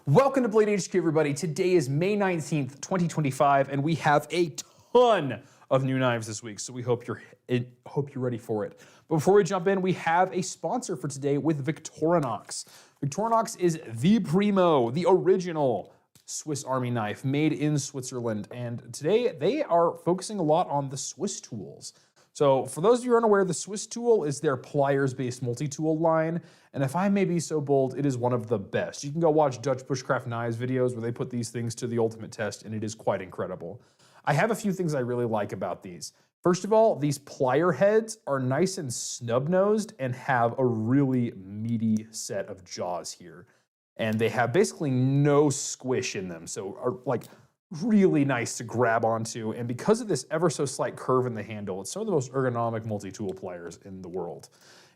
Welcome to Blade HQ, everybody. Today is May 19th, 2025, and we have a ton of new knives this week, so we hope you're ready for it. But before we jump in, we have a sponsor for today with Victorinox. Victorinox is the primo, the original Swiss Army knife made in Switzerland, and today they are focusing a lot on the Swiss tools. So for those of you who are unaware, the Swiss tool is their pliers-based multi-tool line, and if I may be so bold, it is one of the best. You can go watch Dutch Bushcraft Knives videos where they put these things to the ultimate test, and it is quite incredible. I have a few things I really like about these. First of all, these plier heads are nice and snub-nosed and have a really meaty set of jaws here. And they have basically no squish in them, so are like really nice to grab onto, and because of this ever so slight curve in the handle, it's some of the most ergonomic multi-tool pliers in the world.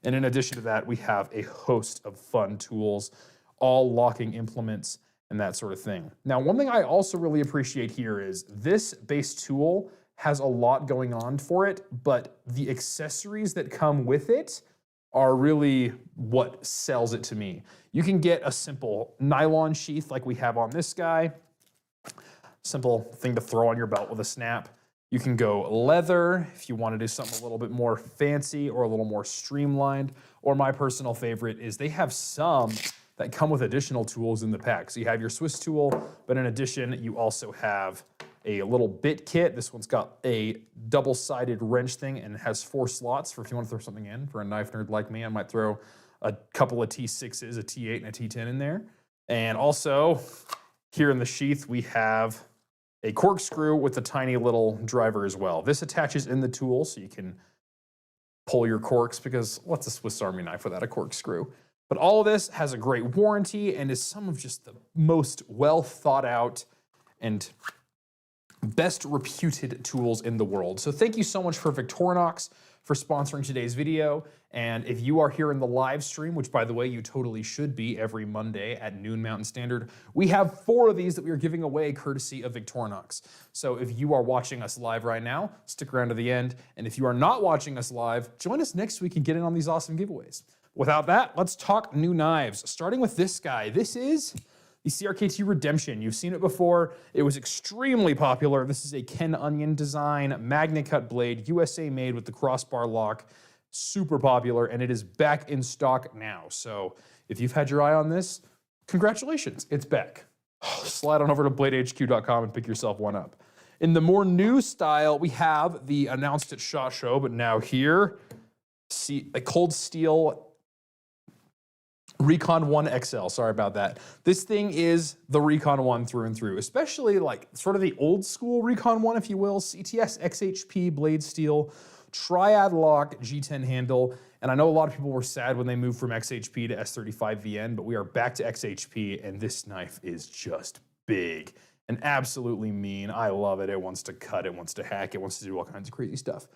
And in addition to that, we have a host of fun tools, all locking implements and that sort of thing. Now, one thing I also really appreciate here is this base tool has a lot going on for it, but the accessories that come with it are really what sells it to me. You can get a simple nylon sheath like we have on this guy. Simple thing to throw on your belt with a snap. You can go leather if you want to do something a little bit more fancy or a little more streamlined. Or my personal favorite is they have some that come with additional tools in the pack. So you have your Swiss tool, but in addition, you also have a little bit kit. This one's got a double-sided wrench thing and it has 4 slots for if you want to throw something in. For a knife nerd like me, I might throw a couple of T6s, a T8 and a T10 in there. And also, here in the sheath, we have a corkscrew with a tiny little driver as well. This attaches in the tool so you can pull your corks, because what's a Swiss Army knife without a corkscrew? But all of this has a great warranty and is some of just the most well thought out and best reputed tools in the world. So thank you so much for Victorinox for sponsoring today's video. And if you are here in the live stream, which by the way, you totally should be every Monday at noon Mountain Standard, we have 4 of these that we are giving away courtesy of Victorinox. So if you are watching us live right now, stick around to the end. And if you are not watching us live, join us next week and get in on these awesome giveaways. Without that, let's talk new knives. Starting with this guy. This is the CRKT Redemption. You've seen it before. It was extremely popular. This is a Ken Onion design, Magna Cut blade, USA made with the crossbar lock. Super popular, and it is back in stock now. So if you've had your eye on this, congratulations, it's back. Slide on over to bladehq.com and pick yourself one up. In the more new style, we have the announced at SHOT Show, but now here, see a cold steel Recon 1 XL, sorry about that. This thing is the Recon 1 through and through, especially like sort of the old school Recon 1, if you will, CTS XHP blade steel, triad lock G10 handle. And I know a lot of people were sad when they moved from XHP to S35VN, but we are back to XHP and this knife is just big and absolutely mean. I love it. It wants to cut, it wants to hack, it wants to do all kinds of crazy stuff.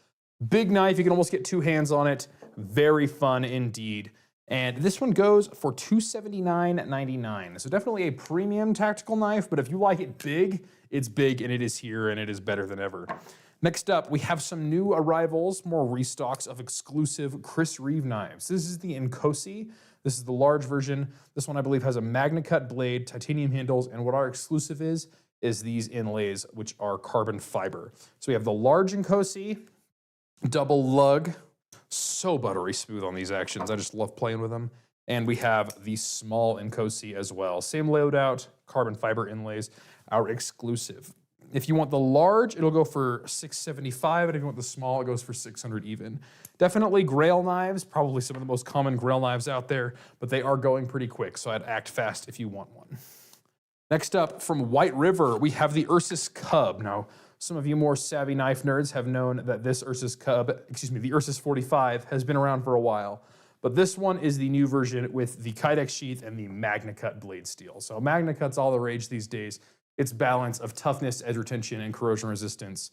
Big knife, you can almost get 2 hands on it. Very fun indeed. And this one goes for $279.99. So definitely a premium tactical knife, but if you like it big, it's big and it is here and it is better than ever. Next up, we have some new arrivals, more restocks of exclusive Chris Reeve knives. This is the Encosi. This is the large version. This one I believe has a Magna Cut blade, titanium handles, and what our exclusive is these inlays, which are carbon fiber. So we have the large Encosi, double lug, so buttery smooth on these actions. I just love playing with them. And we have the small Encosi as well. Same loadout, carbon fiber inlays, our exclusive. If you want the large, it'll go for $675, and if you want the small, it goes for $600 even. Definitely Grail knives, probably some of the most common Grail knives out there, but they are going pretty quick, so I'd act fast if you want one. Next up, from White River, we have the Ursus Cub. Now, some of you more savvy knife nerds have known that this Ursus Cub, the Ursus 45, has been around for a while. But this one is the new version with the Kydex sheath and the Magna Cut blade steel. So Magna Cut's all the rage these days. Its balance of toughness, edge retention, and corrosion resistance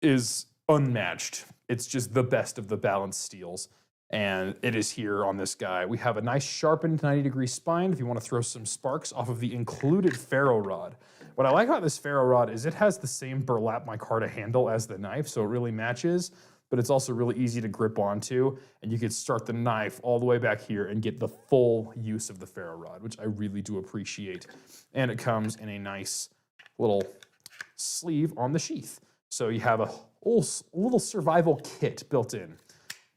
is unmatched. It's just the best of the balanced steels. And it is here on this guy. We have a nice sharpened 90-degree spine if you want to throw some sparks off of the included ferro rod. What I like about this ferro rod is it has the same burlap micarta handle as the knife, so it really matches. but it's also really easy to grip onto, and you could start the knife all the way back here and get the full use of the ferro rod, which I really do appreciate. And it comes in a nice little sleeve on the sheath. So you have a little survival kit built in.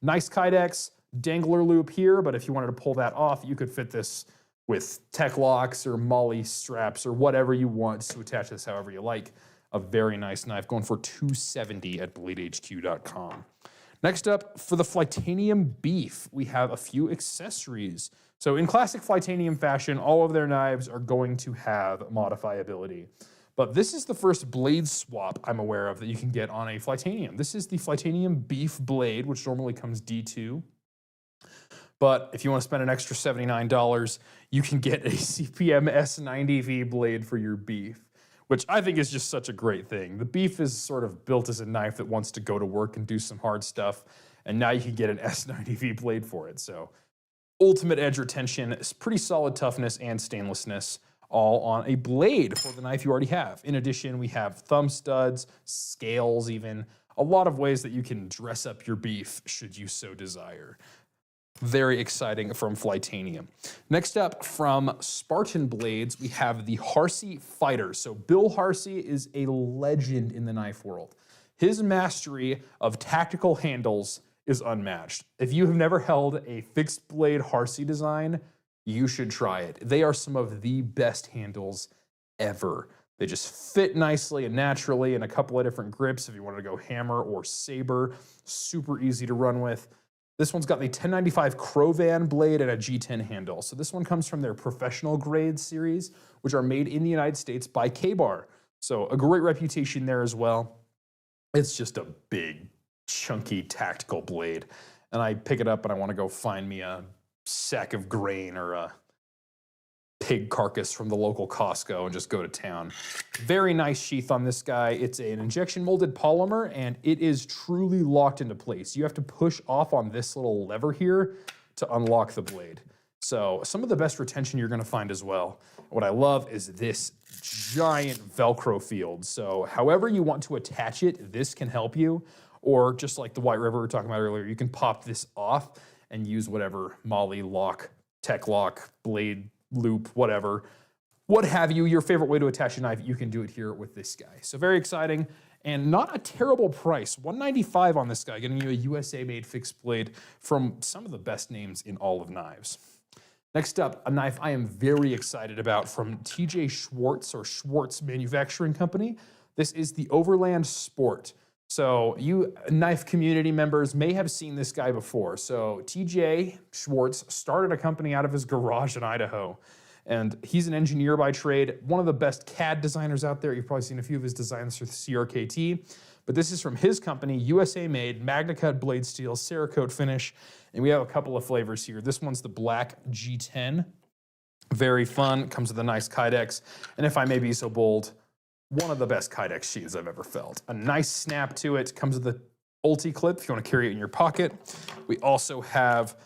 Nice kydex, dangler loop here, but if you wanted to pull that off, you could fit this with tech locks or molly straps or whatever you want to attach this however you like. A very nice knife, going for $270 at BladeHQ.com. Next up, for the Flitanium Beef, we have a few accessories. So in classic Flitanium fashion, all of their knives are going to have modifiability. But this is the first blade swap I'm aware of that you can get on a Flitanium. This is the Flitanium Beef blade, which normally comes D2. But if you want to spend an extra $79, you can get a CPM S90V blade for your beef, which I think is just such a great thing. The beef is sort of built as a knife that wants to go to work and do some hard stuff, and now you can get an S90V blade for it. So ultimate edge retention, pretty solid toughness and stainlessness, all on a blade for the knife you already have. In addition, we have thumb studs, scales even, a lot of ways that you can dress up your beef should you so desire. Very exciting from Flitanium. Next up, from Spartan Blades, we have the Hary Fighter. So Bill Hary is a legend in the knife world. His mastery of tactical handles is unmatched. If you have never held a fixed blade Hary design, you should try it. They are some of the best handles ever. They just fit nicely and naturally in a couple of different grips if you wanted to go hammer or saber. Super easy to run with. This one's got the 1095 Crovan blade and a G10 handle. So this one comes from their professional grade series, which are made in the United States by K-Bar. So a great reputation there as well. It's just a big, chunky, tactical blade. And I pick it up and I want to go find me a sack of grain or a pig carcass from the local Costco and just go to town. Very nice sheath on this guy. It's an injection molded polymer and it is truly locked into place. You have to push off on this little lever here to unlock the blade. So some of the best retention you're gonna find as well. What I love is this giant Velcro field. So however you want to attach it, this can help you. Or just like the White River we were talking about earlier, you can pop this off and use whatever molly lock, tech lock, blade loop, whatever, what have you, your favorite way to attach a knife, you can do it here with this guy. So very exciting and not a terrible price. $195 on this guy, getting you a USA made fixed blade from some of the best names in all of knives. Next up, a knife I am very excited about from TJ Schwarz or Schwarz Manufacturing Company. This is the Overland Sport. So you knife community members may have seen this guy before. So TJ Schwarz started a company out of his garage in Idaho. And he's an engineer by trade, one of the best CAD designers out there. You've probably seen a few of his designs for CRKT. But this is from his company, USA made, Magna Cut blade steel, Cerakote finish. And we have a couple of flavors here. This one's the black G10. Very fun, comes with a nice kydex. And if I may be so bold, one of the best kydex sheaths I've ever felt. A nice snap to it, comes with a ulti clip if you want to carry it in your pocket. We also have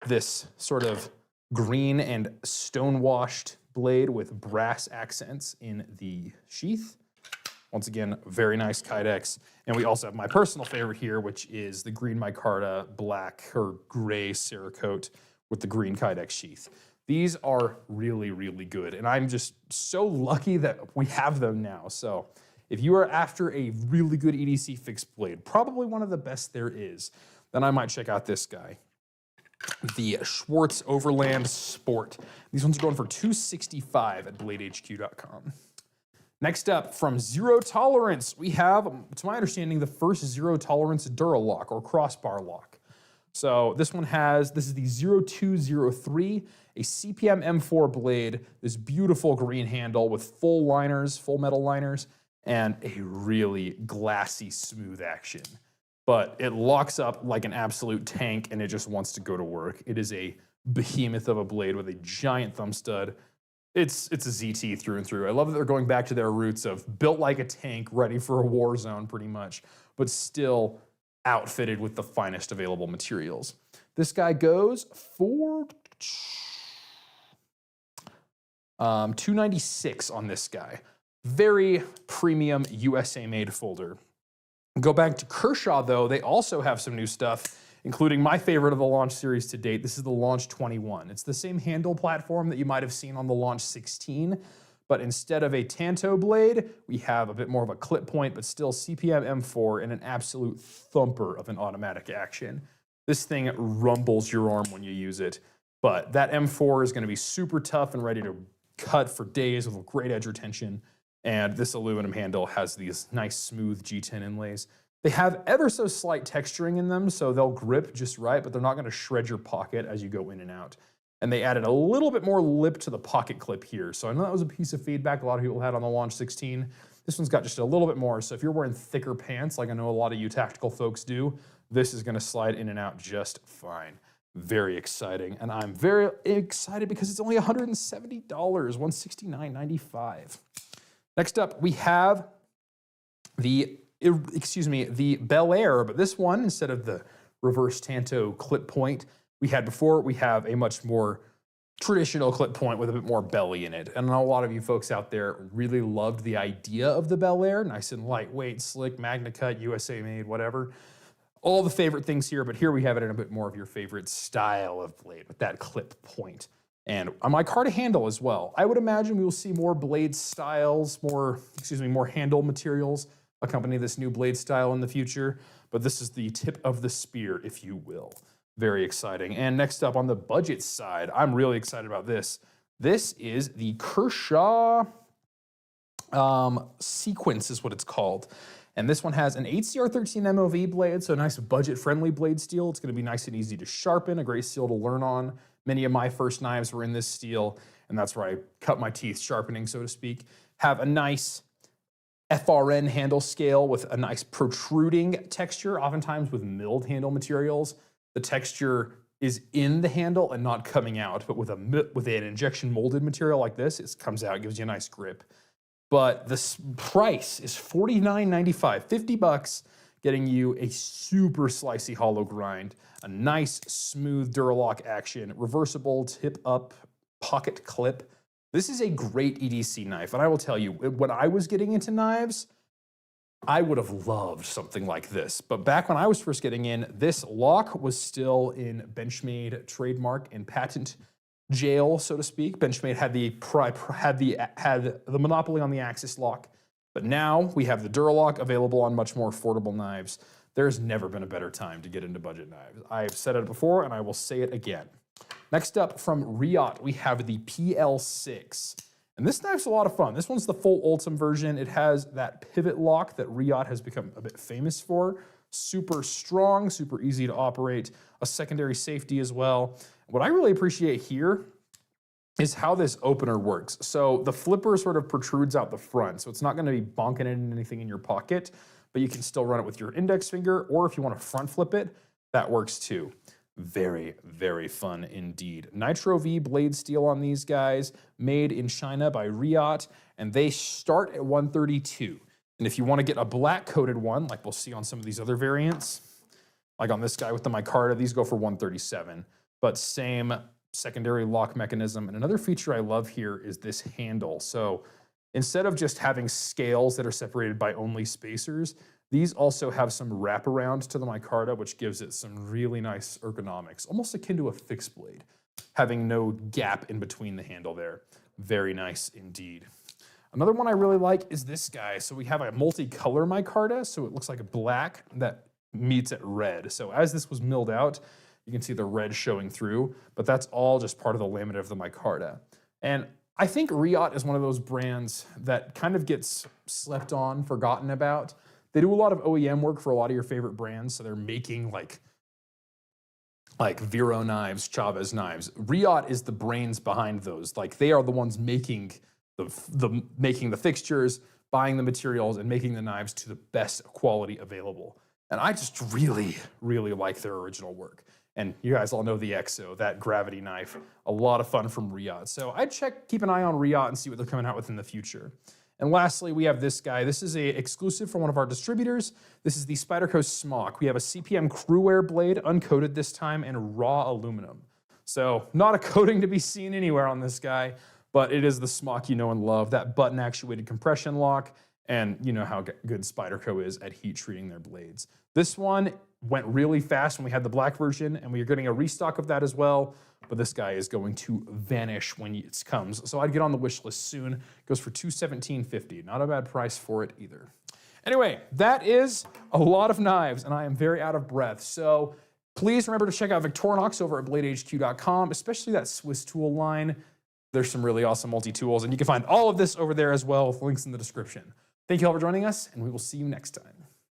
this sort of green and stone-washed blade with brass accents in the sheath. Once again, very nice kydex. And we also have my personal favorite here, which is the green micarta black or gray Cerakote with the green kydex sheath. These are really, really good. And I'm just so lucky that we have them now. So if you are after a really good EDC fixed blade, probably one of the best there is, then I might check out this guy. The Schwarz Overland Sport. These ones are going for $265 at BladeHQ.com. Next up, from Zero Tolerance, we have, to my understanding, the first Zero Tolerance Duralock or crossbar lock. So this one has, this is the 0203, a CPM M4 blade, this beautiful green handle with full liners, full metal liners, and a really glassy, smooth action. But it locks up like an absolute tank and it just wants to go to work. It is a behemoth of a blade with a giant thumb stud. It's a ZT through and through. I love that they're going back to their roots of built like a tank, ready for a war zone pretty much, but still outfitted with the finest available materials. This guy goes for $296 on this guy. Very premium USA made folder. Go back to Kershaw though, they also have some new stuff, including my favorite of the Launch series to date. This is the Launch 21. It's the same handle platform that you might have seen on the Launch 16, but instead of a Tanto blade, we have a bit more of a clip point, but still CPM M4 and an absolute thumper of an automatic action. This thing rumbles your arm when you use it, but that M4 is gonna be super tough and ready to cut for days with great edge retention. And this aluminum handle has these nice smooth G10 inlays. They have ever so slight texturing in them, so they'll grip just right, but they're not gonna shred your pocket as you go in and out. And they added a little bit more lip to the pocket clip here. So I know that was a piece of feedback a lot of people had on the Launch 16. This one's got just a little bit more. So if you're wearing thicker pants, like I know a lot of you tactical folks do, this is gonna slide in and out just fine. Very exciting. And I'm very excited because it's only $170, $169.95. Next up, we have the Bel Air, but this one, instead of the reverse Tanto clip point we had before, we have a much more traditional clip point with a bit more belly in it. And I know a lot of you folks out there really loved the idea of the Bel Air, nice and lightweight, slick, Magna Cut, USA made, whatever. All the favorite things here, but here we have it in a bit more of your favorite style of blade with that clip point. And on my micarta handle as well. I would imagine we will see more blade styles, more handle materials accompany this new blade style in the future, but this is the tip of the spear, if you will. Very exciting. And next up on the budget side, I'm really excited about this. This is the Kershaw Sequence is what it's called. And this one has an 8CR13 MOV blade, so a nice budget-friendly blade steel. It's gonna be nice and easy to sharpen, a great steel to learn on. Many of my first knives were in this steel, and that's where I cut my teeth sharpening, so to speak. Have a nice FRN handle scale with a nice protruding texture, oftentimes with milled handle materials. The texture is in the handle and not coming out, but with an injection molded material like this, it comes out, gives you a nice grip. But the price is $49.95, 50 bucks, getting you a super slicey hollow grind, a nice smooth Duralock action, reversible tip up pocket clip. This is a great EDC knife, and I will tell you, when I was getting into knives, I would have loved something like this. But back when I was first getting in, this lock was still in Benchmade trademark and patent jail, so to speak. Benchmade had the monopoly on the Axis lock. But now we have the Duralock available on much more affordable knives. There's never been a better time to get into budget knives. I've said it before and I will say it again. Next up from Riot, we have the PL6. And this knife's a lot of fun. This one's the full Ultim version. It has that pivot lock that Riot has become a bit famous for. Super strong, super easy to operate, a secondary safety as well. What I really appreciate here is how this opener works. So the flipper sort of protrudes out the front, so it's not gonna be bonking it in anything in your pocket, but you can still run it with your index finger, or if you wanna front flip it, that works too. Very, very fun indeed. Nitro V blade steel on these guys, made in China by Riot, and they start at 132. And if you wanna get a black coated one, like we'll see on some of these other variants, like on this guy with the micarta, these go for 137, but same secondary lock mechanism. And another feature I love here is this handle. So instead of just having scales that are separated by only spacers, these also have some wraparound to the micarta, which gives it some really nice ergonomics, almost akin to a fixed blade, having no gap in between the handle there. Very nice indeed. Another one I really like is this guy. So we have a multicolor micarta, so it looks like a black that meets at red. So as this was milled out, you can see the red showing through, but that's all just part of the laminate of the micarta. And I think Riot is one of those brands that kind of gets slept on, forgotten about. They do a lot of OEM work for a lot of your favorite brands, so they're making like Vero knives, Chavez knives. Riot is the brains behind those. Like they are the ones making the fixtures, buying the materials, and making the knives to the best quality available. And I just really, really like their original work. And you guys all know the EXO, that gravity knife, a lot of fun from Riot. So I'd keep an eye on Riot and see what they're coming out with in the future. And lastly, we have this guy. This is a exclusive from one of our distributors. This is the Spyderco Smok. We have a CPM Crewwear blade, uncoated this time, and raw aluminum. So not a coating to be seen anywhere on this guy, but it is the Smok you know and love, that button actuated compression lock And you know how good Spyderco is at heat treating their blades. This one went really fast when we had the black version, and we are getting a restock of that as well. But this guy is going to vanish when it comes. So I'd get on the wish list soon. It goes for $217.50. Not a bad price for it either. Anyway, that is a lot of knives, and I am very out of breath. So please remember to check out Victorinox over at BladeHQ.com, especially that Swiss tool line. There's some really awesome multi-tools, and you can find all of this over there as well with links in the description. Thank you all for joining us, and we will see you next time.